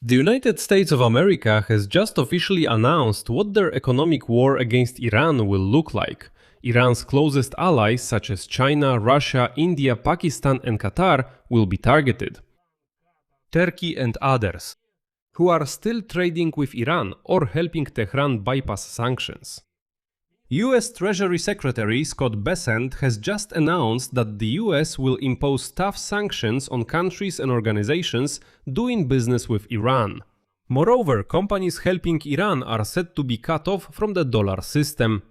The United States of America has just officially announced what their economic war against Iran will look like. Iran's closest allies such as China, Russia, India, Pakistan and Qatar will be targeted. Turkey and others, who are still trading with Iran or helping Tehran bypass sanctions. US Treasury Secretary Scott Bessent has just announced that the US will impose tough sanctions on countries and organizations doing business with Iran. Moreover, companies helping Iran are said to be cut off from the dollar system.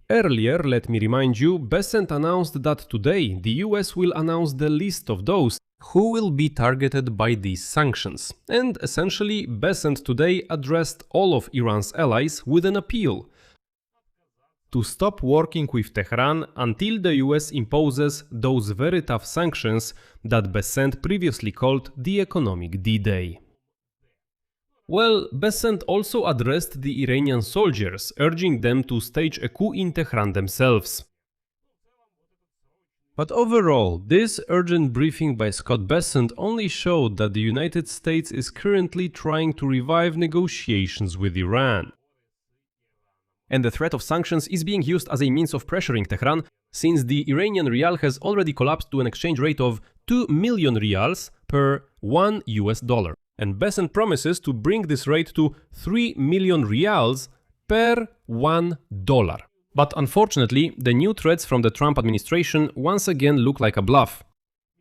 Earlier, let me remind you, Bessent announced that today the US will announce the list of those who will be targeted by these sanctions. And essentially, Bessent today addressed all of Iran's allies with an appeal to stop working with Tehran until the US imposes those very tough sanctions that Bessent previously called the economic D-Day. Well, Bessent also addressed the Iranian soldiers, urging them to stage a coup in Tehran themselves. But overall, this urgent briefing by Scott Bessent only showed that the United States is currently trying to revive negotiations with Iran. And the threat of sanctions is being used as a means of pressuring Tehran, since the Iranian rial has already collapsed to an exchange rate of 2 million rials per $1. And Bessent promises to bring this rate to 3 million rials per $1. But unfortunately, the new threats from the Trump administration once again look like a bluff.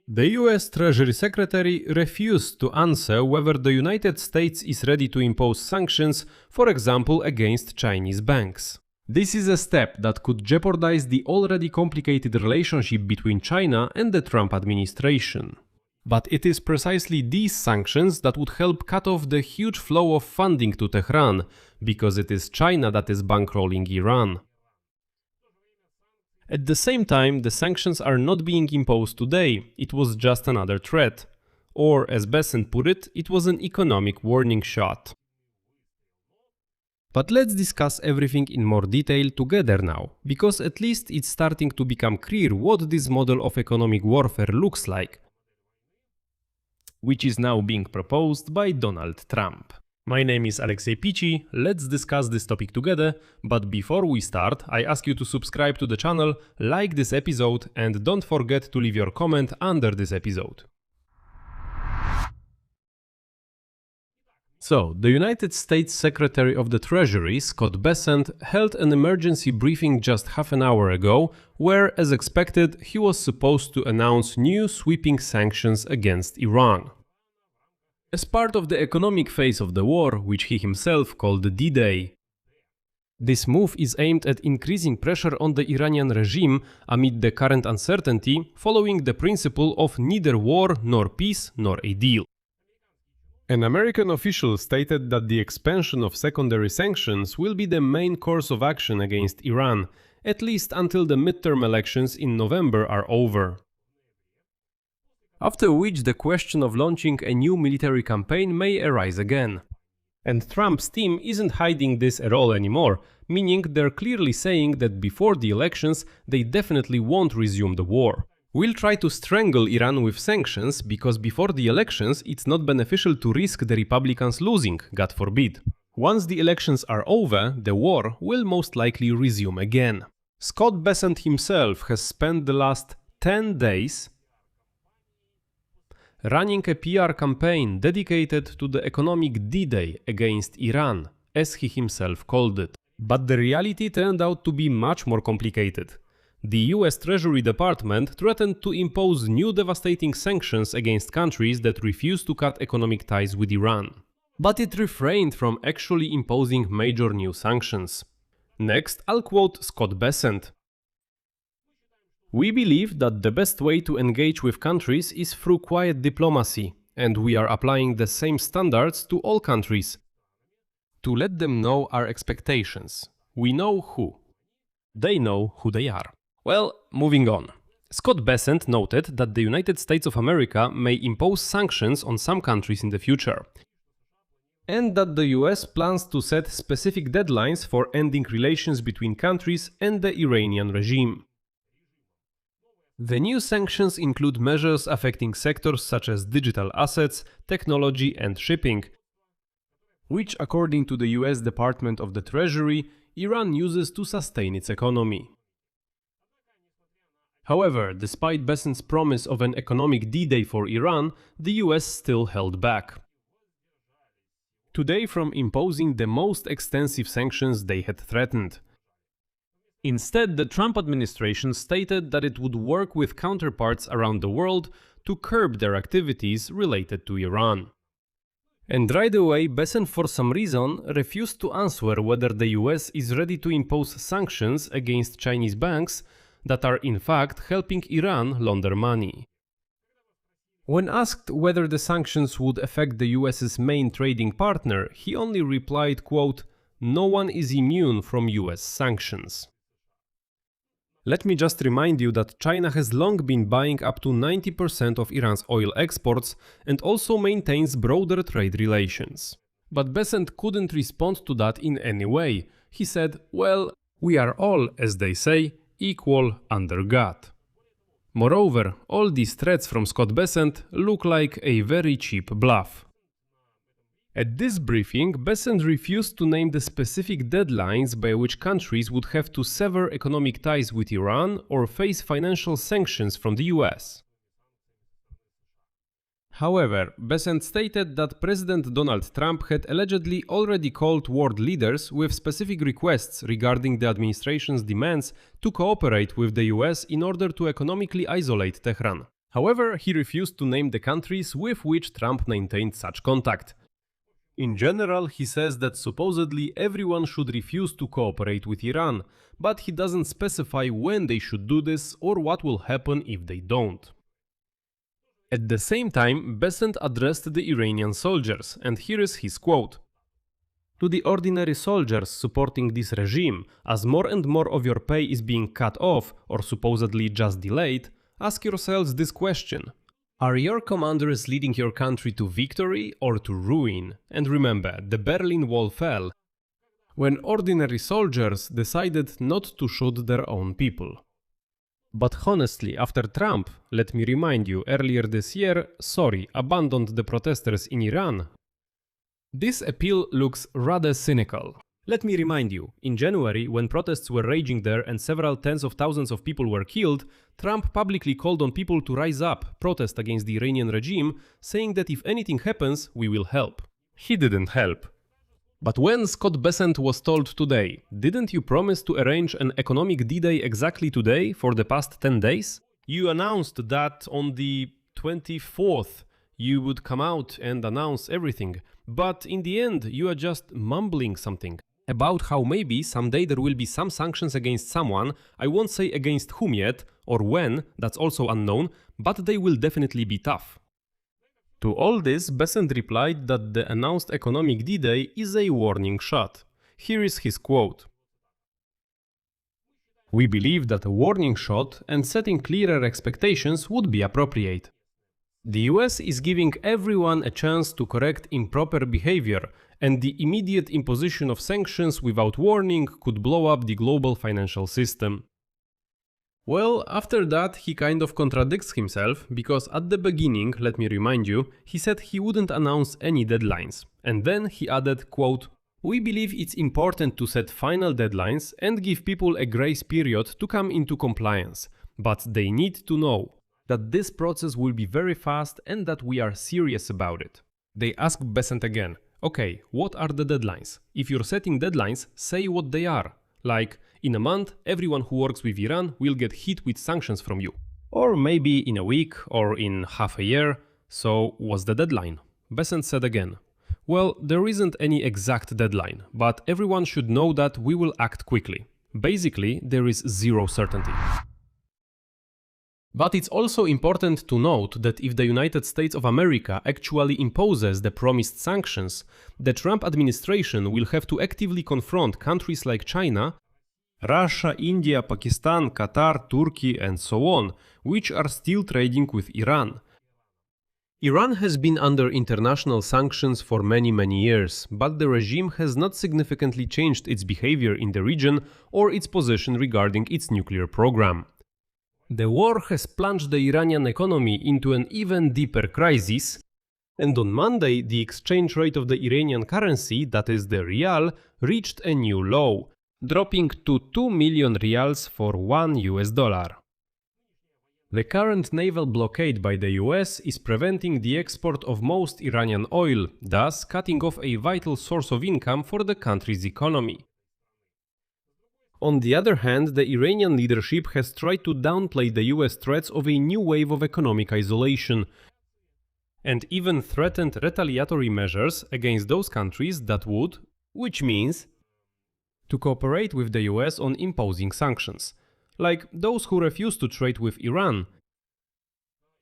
The US Treasury Secretary refused to answer whether the United States is ready to impose sanctions, for example, against Chinese banks. This is a step that could jeopardize the already complicated relationship between China and the Trump administration. But it is precisely these sanctions that would help cut off the huge flow of funding to Tehran, because it is China that is bankrolling Iran. At the same time, the sanctions are not being imposed today, it was just another threat. Or, as Bessent put it, it was an economic warning shot. But let's discuss everything in more detail together now, because at least it's starting to become clear what this model of economic warfare looks like, which is now being proposed by Donald Trump. My name is Pechiy, let's discuss this topic together, but before we start, I ask you to subscribe to the channel, like this episode and don't forget to leave your comment under this episode. So, the United States Secretary of the Treasury, Scott Bessent, held an emergency briefing just half an hour ago, where, as expected, he was supposed to announce new sweeping sanctions against Iran. As part of the economic phase of the war, which he himself called the D-Day. This move is aimed at increasing pressure on the Iranian regime amid the current uncertainty, following the principle of neither war nor peace nor a deal. An American official stated that the expansion of secondary sanctions will be the main course of action against Iran, at least until the midterm elections in November are over. After which the question of launching a new military campaign may arise again. And Trump's team isn't hiding this at all anymore, meaning they're clearly saying that before the elections they definitely won't resume the war. We'll try to strangle Iran with sanctions because before the elections it's not beneficial to risk the Republicans losing, God forbid. Once the elections are over, the war will most likely resume again. Scott Bessent himself has spent the last 10 days running a PR campaign dedicated to the economic D-Day against Iran, as he himself called it. But the reality turned out to be much more complicated. The US Treasury Department threatened to impose new devastating sanctions against countries that refuse to cut economic ties with Iran. But it refrained from actually imposing major new sanctions. Next, I'll quote Scott Bessent. "We believe that the best way to engage with countries is through quiet diplomacy, and we are applying the same standards to all countries. To let them know our expectations. We know who. They know who they are." Well, moving on. Scott Bessent noted that the United States of America may impose sanctions on some countries in the future, and that the US plans to set specific deadlines for ending relations between countries and the Iranian regime. The new sanctions include measures affecting sectors such as digital assets, technology and shipping, which, according to the US Department of the Treasury, Iran uses to sustain its economy. However, despite Bessent's promise of an economic D-Day for Iran, the US still held back today from imposing the most extensive sanctions they had threatened. Instead, the Trump administration stated that it would work with counterparts around the world to curb their activities related to Iran. And right away, Bessent for some reason refused to answer whether the US is ready to impose sanctions against Chinese banks that are in fact helping Iran launder money. When asked whether the sanctions would affect the US's main trading partner, he only replied, quote, "No one is immune from US sanctions." Let me just remind you that China has long been buying up to 90% of Iran's oil exports and also maintains broader trade relations. But Bessent couldn't respond to that in any way. He said, well, we are all, as they say, equal under God. Moreover, all these threats from Scott Bessent look like a very cheap bluff. At this briefing, Bessent refused to name the specific deadlines by which countries would have to sever economic ties with Iran or face financial sanctions from the US. However, Bessent stated that President Donald Trump had allegedly already called world leaders with specific requests regarding the administration's demands to cooperate with the US in order to economically isolate Tehran. However, he refused to name the countries with which Trump maintained such contact. In general, he says that supposedly everyone should refuse to cooperate with Iran, but he doesn't specify when they should do this or what will happen if they don't. At the same time, Bessent addressed the Iranian soldiers, and here is his quote. "To the ordinary soldiers supporting this regime, as more and more of your pay is being cut off or supposedly just delayed, ask yourselves this question. Are your commanders leading your country to victory or to ruin? And remember, the Berlin Wall fell when ordinary soldiers decided not to shoot their own people." But honestly, after Trump, let me remind you, earlier this year, abandoned the protesters in Iran, this appeal looks rather cynical. Let me remind you, in January, when protests were raging there and several tens of thousands of people were killed, Trump publicly called on people to rise up, protest against the Iranian regime, saying that if anything happens, we will help. He didn't help. But when Scott Bessent was told today, didn't you promise to arrange an economic D-Day exactly today for the past 10 days? You announced that on the 24th you would come out and announce everything, but in the end you are just mumbling something about how maybe someday there will be some sanctions against someone, I won't say against whom yet, or when, that's also unknown, but they will definitely be tough. To all this, Bessent replied that the announced economic D-Day is a warning shot. Here is his quote. "We believe that a warning shot and setting clearer expectations would be appropriate. The US is giving everyone a chance to correct improper behavior, and the immediate imposition of sanctions without warning could blow up the global financial system." Well, after that he kind of contradicts himself, because at the beginning, let me remind you, he said he wouldn't announce any deadlines. And then he added, quote, "We believe it's important to set final deadlines and give people a grace period to come into compliance, but they need to know that this process will be very fast and that we are serious about it." They asked Bessent again, okay, what are the deadlines? If you're setting deadlines, say what they are. Like, in a month, everyone who works with Iran will get hit with sanctions from you. Or maybe in a week or in half a year. So, what's the deadline? Bessent said again, well, there isn't any exact deadline, but everyone should know that we will act quickly. Basically, there is zero certainty. But it's also important to note that if the United States of America actually imposes the promised sanctions, the Trump administration will have to actively confront countries like China, Russia, India, Pakistan, Qatar, Turkey, and so on, which are still trading with Iran. Iran has been under international sanctions for many years, but the regime has not significantly changed its behavior in the region or its position regarding its nuclear program. The war has plunged the Iranian economy into an even deeper crisis, And on Monday, the exchange rate of the Iranian currency, that is the rial, reached a new low, dropping to 2 million rials for $1. The current naval blockade by the US is preventing the export of most Iranian oil, thus cutting off a vital source of income for the country's economy. On the other hand, the Iranian leadership has tried to downplay the US threats of a new wave of economic isolation, and even threatened retaliatory measures against those countries that would, which means, to cooperate with the US on imposing sanctions. Like those who refuse to trade with Iran.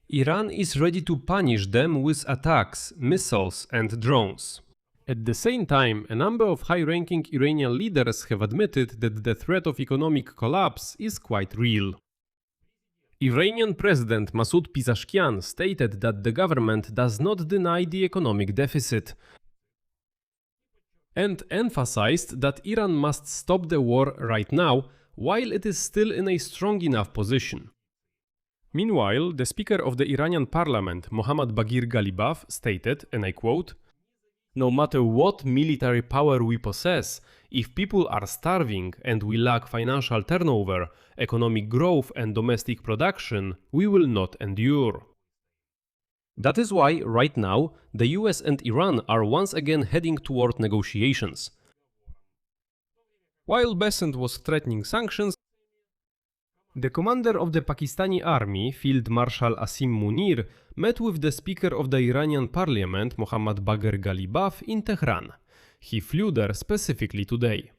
Iran is ready to punish them with attacks, missiles and drones. At the same time, a number of high-ranking Iranian leaders have admitted that the threat of economic collapse is quite real. Iranian President Masoud Pezeshkian stated that the government does not deny the economic deficit, and emphasized that Iran must stop the war right now, while it is still in a strong enough position. Meanwhile, the Speaker of the Iranian Parliament, Mohammad Baghir Ghalibaf, stated, and I quote, "No matter what military power we possess, if people are starving and we lack financial turnover, economic growth and domestic production, we will not endure." That is why, right now, the US and Iran are once again heading toward negotiations. While Besant was threatening sanctions, the commander of the Pakistani army, Field Marshal Asim Munir, met with the Speaker of the Iranian Parliament, Mohammad Baghir Ghalibaf, in Tehran. He flew there specifically today.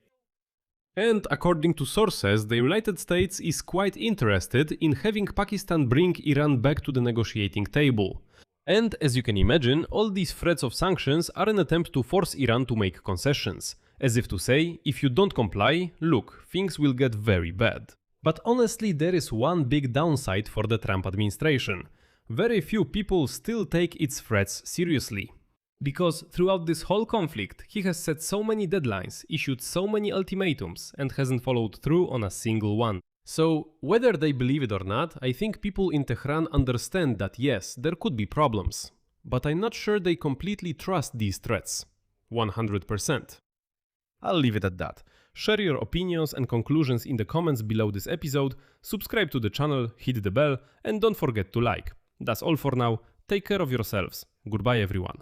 And according to sources, the United States is quite interested in having Pakistan bring Iran back to the negotiating table. And as you can imagine, all these threats of sanctions are an attempt to force Iran to make concessions. As if to say, if you don't comply, look, things will get very bad. But honestly, there is one big downside for the Trump administration. Very few people still take its threats seriously. Because throughout this whole conflict, he has set so many deadlines, issued so many ultimatums, and hasn't followed through on a single one. So, whether they believe it or not, I think people in Tehran understand that yes, there could be problems. But I'm not sure they completely trust these threats. 100%. I'll leave it at that. Share your opinions and conclusions in the comments below this episode, subscribe to the channel, hit the bell, and don't forget to like. That's all for now. Take care of yourselves. Goodbye everyone.